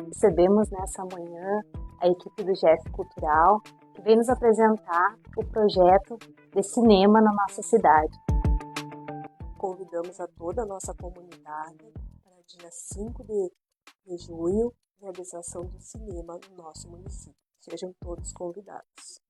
Recebemos nessa manhã a equipe do GF Cultural, que vem nos apresentar o projeto de cinema na nossa cidade. Convidamos a toda a nossa comunidade para dia 5 de junho, realização do cinema no nosso município. Sejam todos convidados.